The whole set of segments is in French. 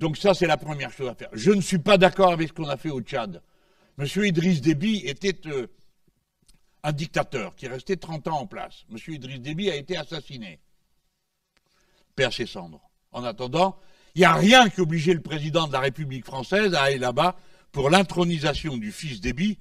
Donc ça, c'est la première chose à faire. Je ne suis pas d'accord avec ce qu'on a fait au Tchad. M. Idriss Déby était un dictateur qui est resté 30 ans en place. M. Idriss Déby a été assassiné. Paix à ses cendres. En attendant, il n'y a rien qui obligeait le président de la République française à aller là-bas pour l'intronisation du fils Déby,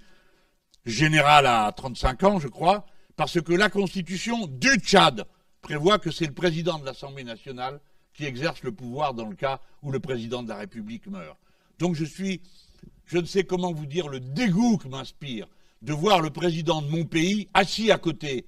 général à 35 ans, je crois, parce que la Constitution du Tchad prévoit que c'est le président de l'Assemblée nationale qui exerce le pouvoir dans le cas où le président de la République meurt. Donc je ne sais comment vous dire le dégoût que m'inspire de voir le président de mon pays assis à côté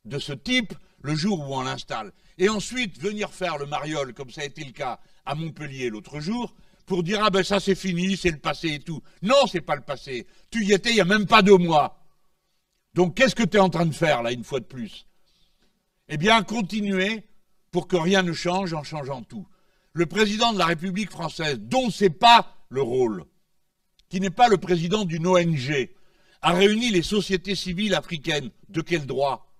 de ce type le jour où on l'installe. Et ensuite venir faire le mariole, comme ça a été le cas à Montpellier l'autre jour, pour dire « Ah ben ça c'est fini, c'est le passé et tout ». Non, c'est pas le passé. Tu y étais il n'y a même pas 2 mois. Donc qu'est-ce que tu es en train de faire là, une fois de plus? Eh bien, continuer pour que rien ne change en changeant tout. Le président de la République française, dont ce n'est pas le rôle, qui n'est pas le président d'une ONG, a réuni les sociétés civiles africaines. De quel droit?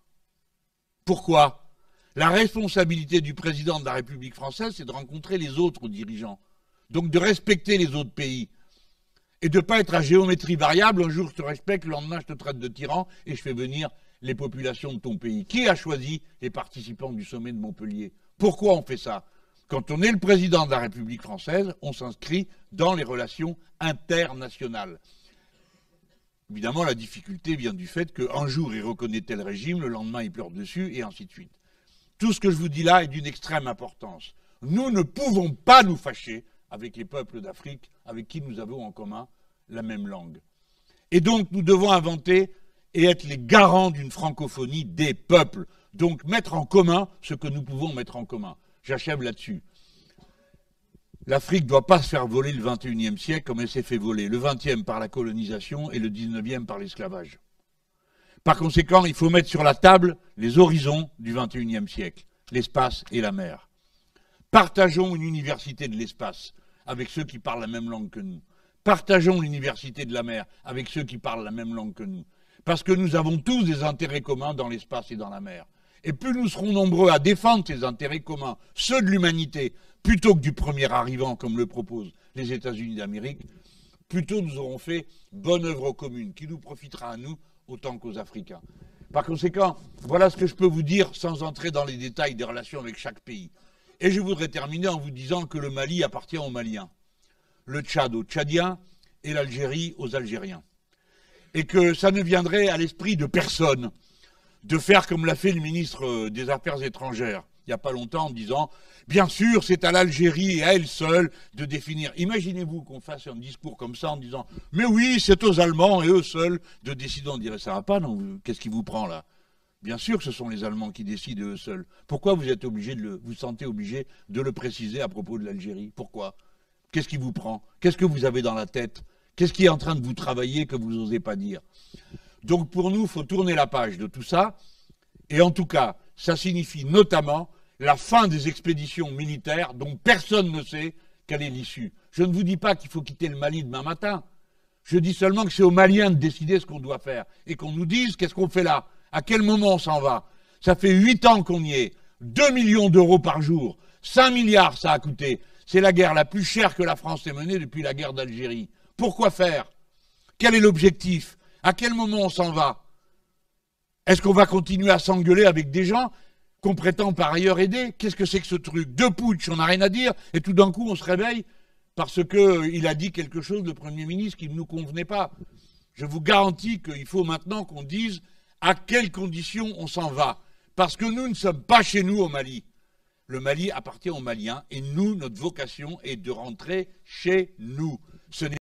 Pourquoi? La responsabilité du président de la République française, c'est de rencontrer les autres dirigeants. Donc de respecter les autres pays. Et de ne pas être à géométrie variable, un jour je te respecte, le lendemain je te traite de tyran et je fais venir les populations de ton pays. Qui a choisi les participants du sommet de Montpellier? Pourquoi on fait ça? Quand on est le président de la République française, on s'inscrit dans les relations internationales. Évidemment, la difficulté vient du fait qu'un jour il reconnaît tel régime, le lendemain il pleure dessus, et ainsi de suite. Tout ce que je vous dis là est d'une extrême importance. Nous ne pouvons pas nous fâcher avec les peuples d'Afrique avec qui nous avons en commun la même langue. Et donc nous devons inventer et être les garants d'une francophonie des peuples. Donc mettre en commun ce que nous pouvons mettre en commun. J'achève là-dessus. L'Afrique ne doit pas se faire voler le XXIe siècle comme elle s'est fait voler. Le XXe par la colonisation et le XIXe par l'esclavage. Par conséquent, il faut mettre sur la table les horizons du XXIe siècle, l'espace et la mer. Partageons une université de l'espace avec ceux qui parlent la même langue que nous. Partageons l'université de la mer avec ceux qui parlent la même langue que nous. Parce que nous avons tous des intérêts communs dans l'espace et dans la mer. Et plus nous serons nombreux à défendre ces intérêts communs, ceux de l'humanité, plutôt que du premier arrivant, comme le proposent les États-Unis d'Amérique, plutôt nous aurons fait bonne œuvre commune, qui nous profitera à nous autant qu'aux Africains. Par conséquent, voilà ce que je peux vous dire sans entrer dans les détails des relations avec chaque pays. Et je voudrais terminer en vous disant que le Mali appartient aux Maliens, le Tchad aux Tchadiens et l'Algérie aux Algériens. Et que ça ne viendrait à l'esprit de personne de faire comme l'a fait le ministre des Affaires étrangères, il n'y a pas longtemps, en disant « Bien sûr, c'est à l'Algérie et à elle seule de définir. » Imaginez-vous qu'on fasse un discours comme ça en disant « Mais oui, c'est aux Allemands et eux seuls de décider. » On dirait « Ça va pas, non? Qu'est-ce qui vous prend là ?» Bien sûr que ce sont les Allemands qui décident eux seuls. Pourquoi vous êtes obligé vous sentez obligé de le préciser à propos de l'Algérie? Pourquoi? Qu'est-ce qui vous prend? Qu'est-ce que vous avez dans la tête? Qu'est-ce qui est en train de vous travailler que vous n'osez pas dire? Donc pour nous, il faut tourner la page de tout ça. Et en tout cas, ça signifie notamment la fin des expéditions militaires dont personne ne sait quelle est l'issue. Je ne vous dis pas qu'il faut quitter le Mali demain matin. Je dis seulement que c'est aux Maliens de décider ce qu'on doit faire. Et qu'on nous dise qu'est-ce qu'on fait là. À quel moment on s'en va? Ça fait 8 ans qu'on y est. 2 millions d'euros par jour. 5 milliards ça a coûté. C'est la guerre la plus chère que la France ait menée depuis la guerre d'Algérie. Pourquoi faire? Quel est l'objectif? À quel moment on s'en va? Est-ce qu'on va continuer à s'engueuler avec des gens qu'on prétend par ailleurs aider? Qu'est-ce que c'est que ce truc de putsch? On n'a rien à dire et tout d'un coup on se réveille parce qu'il a dit quelque chose, le Premier ministre, qui ne nous convenait pas. Je vous garantis qu'il faut maintenant qu'on dise à quelles conditions on s'en va. Parce que nous ne sommes pas chez nous au Mali. Le Mali appartient aux Maliens et nous, notre vocation est de rentrer chez nous. Ce n'est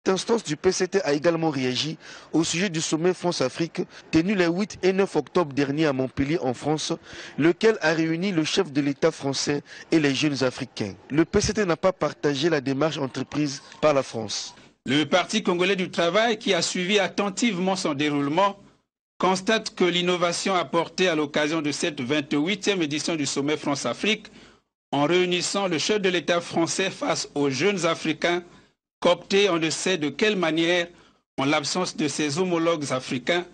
Cette instance du PCT a également réagi au sujet du sommet France-Afrique tenu les 8 et 9 octobre dernier à Montpellier en France, lequel a réuni le chef de l'État français et les jeunes africains. Le PCT n'a pas partagé la démarche entreprise par la France. Le Parti congolais du travail, qui a suivi attentivement son déroulement, constate que l'innovation apportée à l'occasion de cette 28e édition du sommet France-Afrique, en réunissant le chef de l'État français face aux jeunes Africains, cooptés on ne sait de quelle manière, en l'absence de ses homologues africains,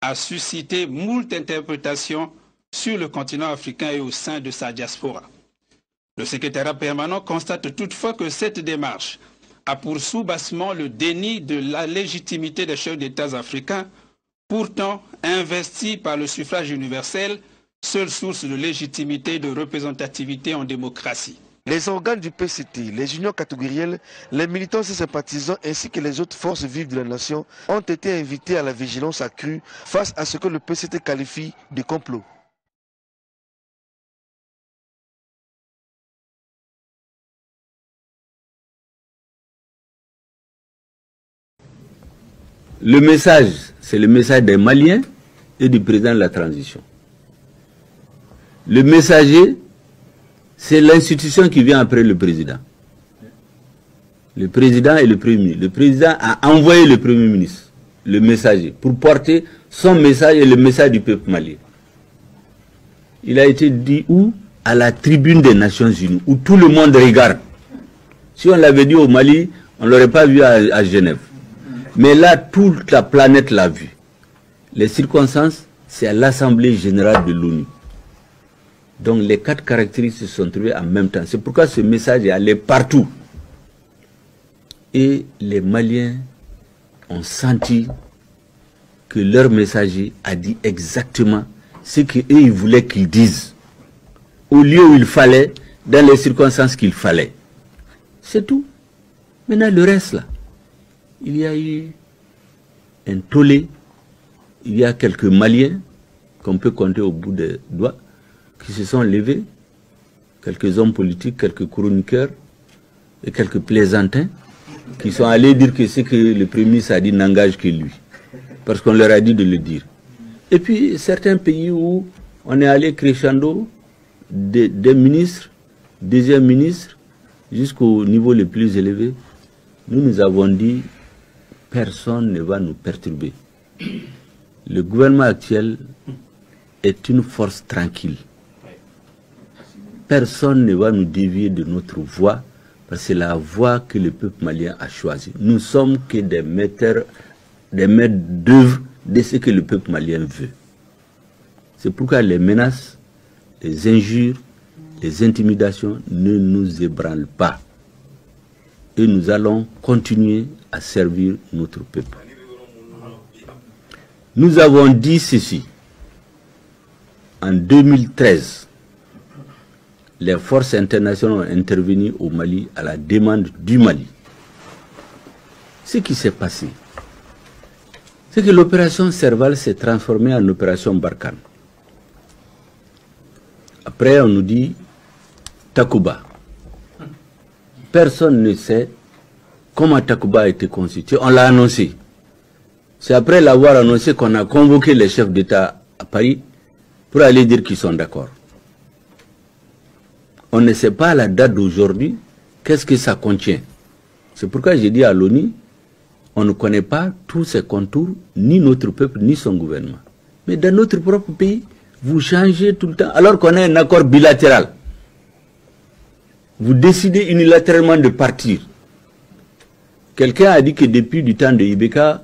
a suscité moult interprétations sur le continent africain et au sein de sa diaspora. Le secrétariat permanent constate toutefois que cette démarche a pour soubassement le déni de la légitimité des chefs d'État africains, pourtant investis par le suffrage universel, seule source de légitimité et de représentativité en démocratie. Les organes du PCT, les unions catégorielles, les militants et sympathisants ainsi que les autres forces vives de la nation ont été invités à la vigilance accrue face à ce que le PCT qualifie de complot. Le message, c'est le message des Maliens et du président de la transition. Le messager, c'est l'institution qui vient après le président. Le président et le premier ministre. Le président a envoyé le premier ministre, le messager, pour porter son message et le message du peuple malien. Il a été dit où? À la tribune des Nations Unies, où tout le monde regarde. Si on l'avait dit au Mali, on ne l'aurait pas vu à Genève. Mais là, toute la planète l'a vu. Les circonstances, c'est à l'Assemblée générale de l'ONU. Donc les 4 caractéristiques se sont trouvées en même temps. C'est pourquoi ce message est allé partout. Et les Maliens ont senti que leur messager a dit exactement ce qu'eux ils voulaient qu'ils disent. Au lieu où il fallait, dans les circonstances qu'il fallait. C'est tout. Maintenant le reste là. Il y a eu un tollé, il y a quelques Maliens qu'on peut compter au bout des doigts qui se sont levés, quelques hommes politiques, quelques chroniqueurs et quelques plaisantins qui sont allés dire que ce que le Premier ministre a dit n'engage que lui, parce qu'on leur a dit de le dire. Et puis certains pays où on est allé crescendo des ministres, deuxième ministre, jusqu'au niveau le plus élevé, nous avons dit personne ne va nous perturber. Le gouvernement actuel est une force tranquille. Personne ne va nous dévier de notre voie, parce que c'est la voie que le peuple malien a choisie. Nous sommes que des maîtres d'œuvre de ce que le peuple malien veut. C'est pourquoi les menaces, les injures, les intimidations ne nous ébranlent pas. Et nous allons continuer à servir notre peuple. Nous avons dit ceci. En 2013, les forces internationales ont intervenu au Mali à la demande du Mali. Ce qui s'est passé, c'est que l'opération Serval s'est transformée en opération Barkhane. Après, on nous dit Takuba. Personne ne sait comment Takuba a été constitué. On l'a annoncé. C'est après l'avoir annoncé qu'on a convoqué les chefs d'État à Paris pour aller dire qu'ils sont d'accord. On ne sait pas à la date d'aujourd'hui qu'est-ce que ça contient. C'est pourquoi j'ai dit à l'ONU, on ne connaît pas tous ses contours, ni notre peuple, ni son gouvernement. Mais dans notre propre pays, vous changez tout le temps, alors qu'on a un accord bilatéral. Vous décidez unilatéralement de partir. Quelqu'un a dit que depuis du temps de Ibeka,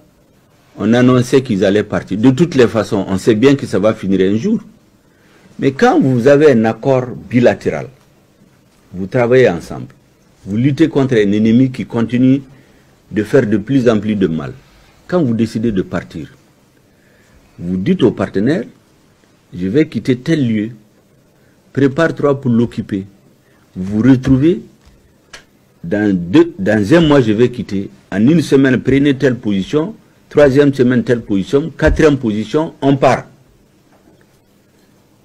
on annonçait qu'ils allaient partir. De toutes les façons, on sait bien que ça va finir un jour. Mais quand vous avez un accord bilatéral, vous travaillez ensemble, vous luttez contre un ennemi qui continue de faire de plus en plus de mal. Quand vous décidez de partir, vous dites aux partenaires, je vais quitter tel lieu, prépare-toi pour l'occuper. Vous vous retrouvez, dans un mois je vais quitter, en une semaine prenez telle position, troisième semaine telle position, quatrième position, on part.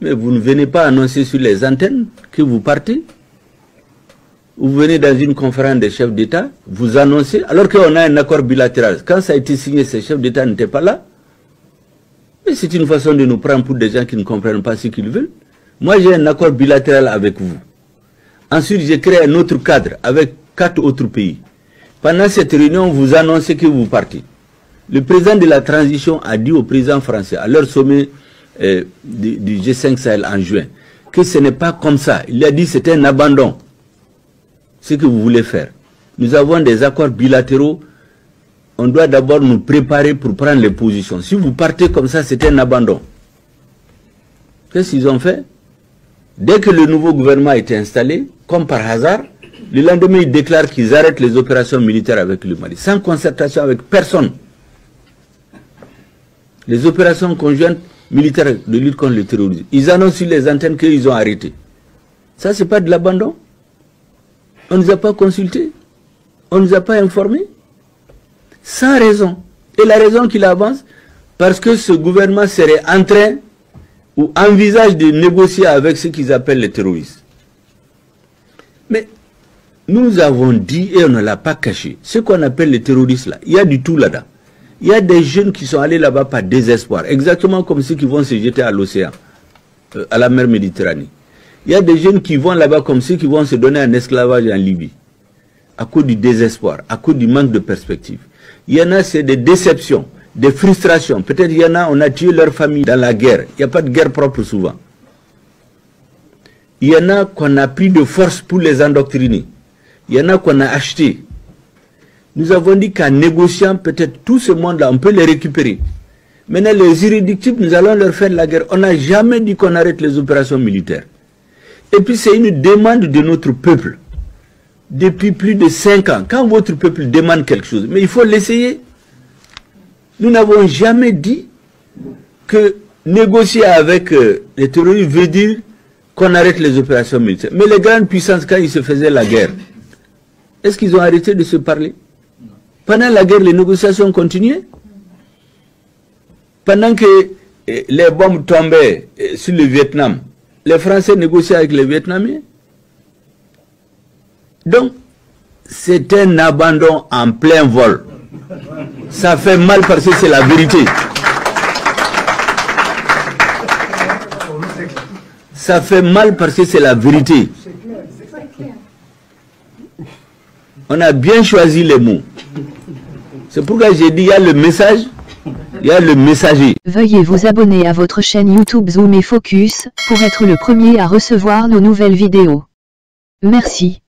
Mais vous ne venez pas annoncer sur les antennes que vous partez. Vous venez dans une conférence des chefs d'État, vous annoncez, alors qu'on a un accord bilatéral. Quand ça a été signé, ces chefs d'État n'étaient pas là. Mais c'est une façon de nous prendre pour des gens qui ne comprennent pas ce qu'ils veulent. Moi, j'ai un accord bilatéral avec vous. Ensuite, j'ai créé un autre cadre avec 4 autres pays. Pendant cette réunion, vous annoncez que vous partez. Le président de la transition a dit au président français, à leur sommet du G5 Sahel en juin, que ce n'est pas comme ça. Il a dit que c'était un abandon. Ce que vous voulez faire. Nous avons des accords bilatéraux on doit d'abord nous préparer pour prendre les positions. Si vous partez comme ça, c'est un abandon. Qu'est-ce qu'ils ont fait? Dès que le nouveau gouvernement a été installé, comme par hasard, le lendemain, ils déclarent qu'ils arrêtent les opérations militaires avec le Mali, sans concertation avec personne. Les opérations conjointes militaires de lutte contre le terrorisme, ils annoncent sur les antennes qu'ils ont arrêté. Ça, c'est pas de l'abandon. On ne nous a pas consultés. On ne nous a pas informés. Sans raison. Et la raison qu'il avance, parce que ce gouvernement serait en train ou envisage de négocier avec ceux qu'ils appellent les terroristes. Mais nous avons dit, et on ne l'a pas caché, ce qu'on appelle les terroristes là, il y a du tout là-dedans. Il y a des jeunes qui sont allés là-bas par désespoir, exactement comme ceux qui vont se jeter à l'océan, à la mer Méditerranée. Il y a des jeunes qui vont là-bas comme ceux qui vont se donner un esclavage en Libye, à cause du désespoir, à cause du manque de perspective. Il y en a, c'est des déceptions, des frustrations. Peut-être il y en a, on a tué leur famille dans la guerre. Il n'y a pas de guerre propre souvent. Il y en a qu'on a pris de force pour les endoctriner. Il y en a qu'on a acheté. Nous avons dit qu'en négociant, peut-être tout ce monde-là, on peut les récupérer. Maintenant, les irréductibles, nous allons leur faire la guerre. On n'a jamais dit qu'on arrête les opérations militaires. Et puis, c'est une demande de notre peuple. Depuis plus de 5 ans, quand votre peuple demande quelque chose, mais il faut l'essayer. Nous n'avons jamais dit que négocier avec les terroristes veut dire qu'on arrête les opérations militaires. Mais les grandes puissances, quand ils se faisaient la guerre, est-ce qu'ils ont arrêté de se parler? Pendant la guerre, les négociations continuaient. Pendant que les bombes tombaient sur le Vietnam, les Français négociaient avec les Vietnamiens. Donc, c'est un abandon en plein vol. Ça fait mal parce que c'est la vérité. Ça fait mal parce que c'est la vérité. On a bien choisi les mots. C'est pourquoi j'ai dit, il y a le message, il y a le messager. Veuillez vous abonner à votre chaîne YouTube Zoom et Focus, pour être le premier à recevoir nos nouvelles vidéos. Merci.